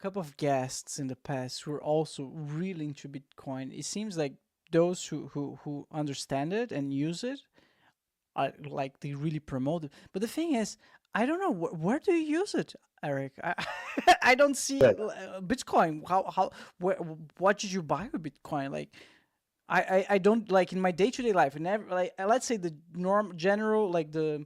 couple of guests in the past who are also really into Bitcoin. It seems like those who understand it and use it, like they really promote it. But the thing is, I don't know where do you use it, Eric? I don't see Bitcoin. How where, what did you buy with Bitcoin? Like I don't like in my day to day life. Never like let's say the norm general like the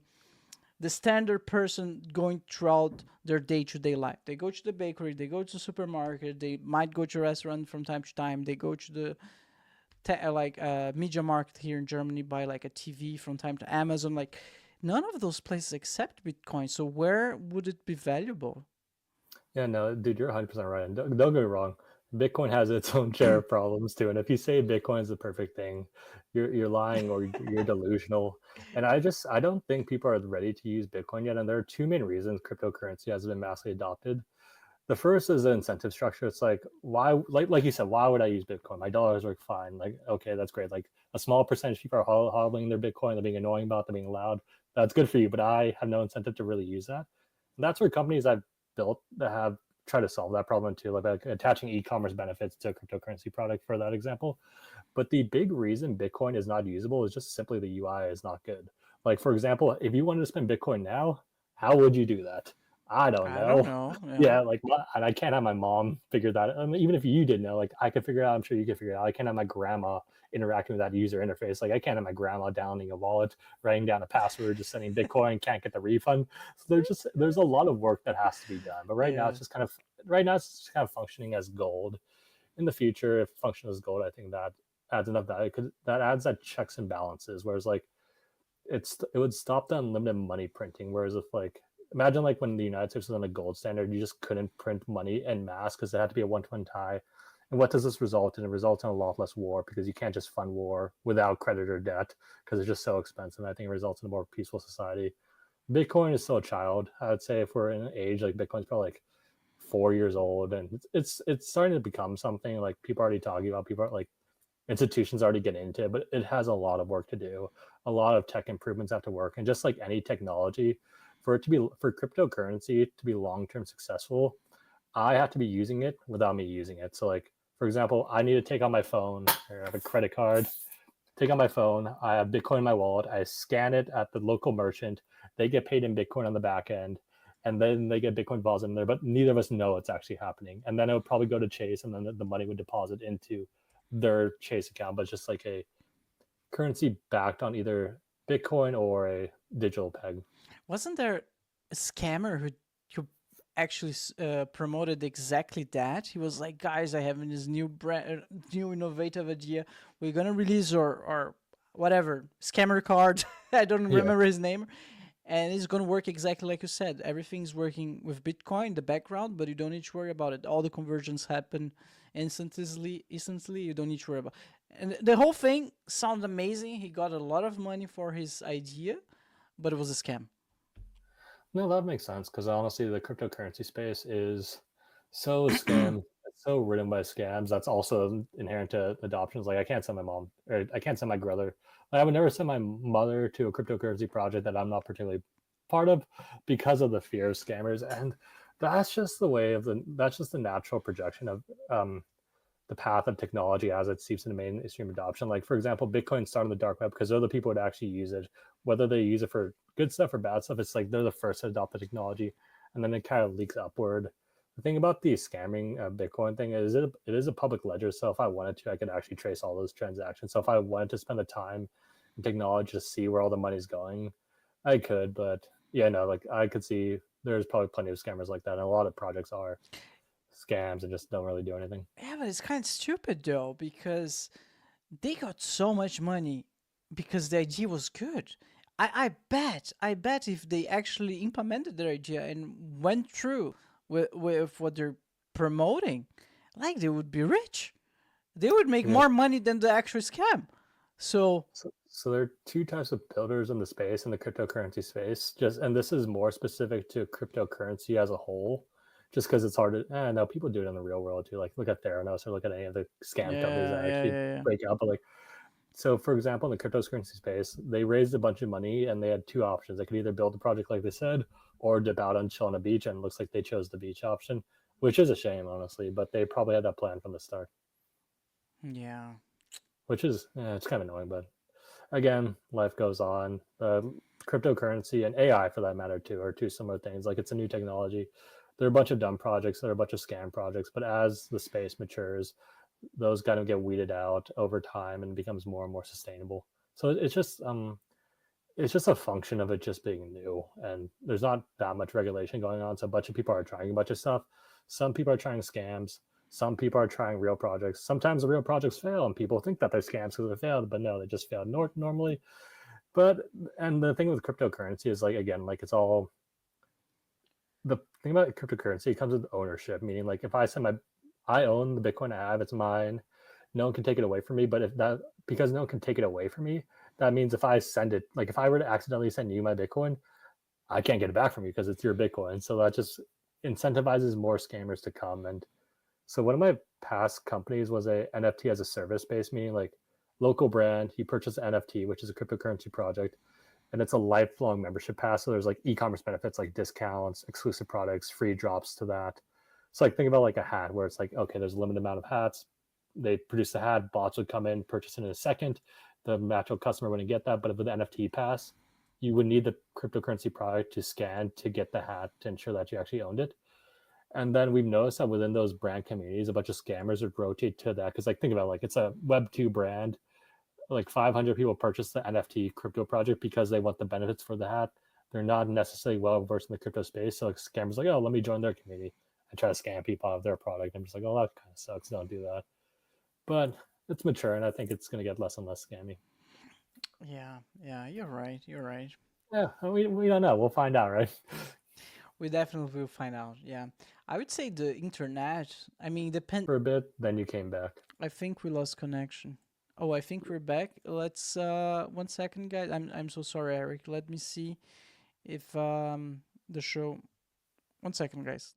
standard person going throughout their day to day life. They go to the bakery, they go to the supermarket, they might go to a restaurant from time to time. They go to the media market here in Germany, buy like a TV from time to Amazon. Like none of those places accept Bitcoin. So where would it be valuable? Yeah, no, dude, you're 100% right. And don't get me wrong, Bitcoin has its own share of problems too. And if you say Bitcoin is the perfect thing, you're lying or you're delusional. And I don't think people are ready to use Bitcoin yet. And there are two main reasons cryptocurrency has been massively adopted. The first is the incentive structure. It's like why, like you said, why would I use Bitcoin? My dollars work fine. Like okay, that's great. Like a small percentage of people are hodling their Bitcoin. They're being annoying about. They're being loud. That's good for you, but I have no incentive to really use that. And that's where companies I've built that have tried to solve that problem too, like attaching e-commerce benefits to a cryptocurrency product for that example. But the big reason Bitcoin is not usable is just simply the UI is not good. Like for example, if you wanted to spend Bitcoin now, how would you do that? I don't I don't know. know. Yeah. Yeah, like and I can't have my mom figure that out. I mean, even if you did know, like I could figure it out, I'm sure you could figure it out. I can't have my grandma interacting with that user interface. Like I can't have my grandma downloading a wallet, writing down a password, just sending Bitcoin, can't get the refund. So there's a lot of work that has to be done. But right now Yeah. it's just kind of right now it's just kind of functioning as gold. In the future, if it functions as gold, I think that adds enough value because that adds that checks and balances. Whereas like it would stop the unlimited money printing. Whereas if like imagine like when the United States was on a gold standard, you just couldn't print money en masse because it had to be a 1-to-1 tie. And what does this result in? It results in a lot less war because you can't just fund war without credit or debt because it's just so expensive. I think it results in a more peaceful society. Bitcoin is still a child. I would say if we're in an age like Bitcoin's probably like 4 years old, and it's starting to become something like people are already talking about. People are like institutions already get into it, but it has a lot of work to do. A lot of tech improvements have to work, and just like any technology, for cryptocurrency to be long term successful, I have to be using it without me using it. So like for example, I need to take on my phone. I have a credit card. Take on my phone. I have Bitcoin in my wallet. I scan it at the local merchant. They get paid in Bitcoin on the back end, and then they get Bitcoin deposit in there. But neither of us know it's actually happening. And then it would probably go to Chase, and then the money would deposit into their Chase account. But just like a currency backed on either Bitcoin or a digital peg. Wasn't there a scammer who actually promoted exactly that? He was like, "Guys, I have this new brand, new innovative idea. We're gonna release our whatever scammer card. I don't Yeah. remember his name, and it's gonna work exactly like you said. Everything's working with Bitcoin in the background, but you don't need to worry about it. All the conversions happen instantly. Instantly, you don't need to worry about. And the whole thing sounds amazing. He got a lot of money for his idea, but it was a scam. No, that makes sense because honestly, the cryptocurrency space is so scam. It's so ridden by scams. That's also inherent to adoptions. Like I can't send my mom, or I can't send my brother. Like, I would never send my mother to a cryptocurrency project that I'm not particularly part of because of the fear of scammers. And that's just the way of the. That's just the natural projection of the path of technology as it seeps into mainstream adoption. Like for example, Bitcoin started on the dark web because they're the people that actually use it, whether they use it for good stuff or bad stuff. It's like they're the first to adopt the technology, and then it kind of leaks upward. The thing about the scamming Bitcoin thing is it is a public ledger. So if I wanted to, I could actually trace all those transactions. So if I wanted to spend the time and technology to see where all the money's going, I could. But yeah, no, like I could see there's probably plenty of scammers like that, and a lot of projects are scams and just don't really do anything. Yeah, but it's kind of stupid though because they got so much money because the idea was good. I bet if they actually implemented their idea and went through with what they're promoting, like they would be rich. They would make Yeah. more money than the actual scam. So So there are two types of builders in the space in the cryptocurrency space. Just and this is more specific to cryptocurrency as a whole, just because it's hard to. No, people do it in the real world too. Like look at Theranos or look at any of the scam companies yeah, that yeah, actually yeah, break out. But like, so for example, in the cryptocurrency space, they raised a bunch of money and they had two options. They could either build a project like they said, or dip out and chill on a beach. And it looks like they chose the beach option. which is a shame, honestly. But they probably had that plan from the start, Yeah. which is it's kind of annoying. But again, life goes on. Cryptocurrency and AI, for that matter, too, are two similar things. Like it's a new technology. There are a bunch of dumb projects. There are a bunch of scam projects. But as the space matures, those kind of get weeded out over time and becomes more and more sustainable. So it's just a function of it just being new, and there's not that much regulation going on. So a bunch of people are trying a bunch of stuff. Some people are trying scams. Some people are trying real projects. Sometimes the real projects fail, and people think that they're scams because they failed, but no, they just failed normally. But and the thing with cryptocurrency is like again, like it's all the thing about cryptocurrency. It comes with ownership, meaning like if I send my, I own the Bitcoin I have, it's mine. No one can take it away from me. But if that, because no one can take it away from me, that means if I send it, like if I were to accidentally send you my Bitcoin, I can't get it back from you because it's your Bitcoin. So that just incentivizes more scammers to come. And so one of my past companies was a NFT as a service based, meaning like local brand. He purchased an NFT, which is a cryptocurrency project, and it's a lifelong membership pass. So there's like e-commerce benefits like discounts, exclusive products, free drops to that. So like think about like a hat where it's like, okay, there's a limited amount of hats. They produce the hat, bots would come in, purchase it in a second. The actual customer wouldn't get that. But with the NFT pass, you would need the cryptocurrency product to scan to get the hat to ensure that you actually owned it. And then we've noticed that within those brand communities, a bunch of scammers would rotate to that. Because like think about it, like it's a Web2 brand, like 500 people purchase the NFT crypto project because they want the benefits for the hat. They're not necessarily well versed in the crypto space. So like scammers like, oh, let me join their community and try to scam people out of their product. I'm just like, oh, that kind of sucks. Don't do that. But it's mature, and I think it's going to get less and less scammy. Yeah. Yeah. You're right. You're right. Yeah, we don't know. We'll find out, right? We definitely will find out. Yeah. I would say the internet. I mean, depend. For a bit, then you came back. I think we lost connection. Oh, I think we're back. Let's 1 second, guys. I'm so sorry, Eric. Let me see if the show. 1 second, guys.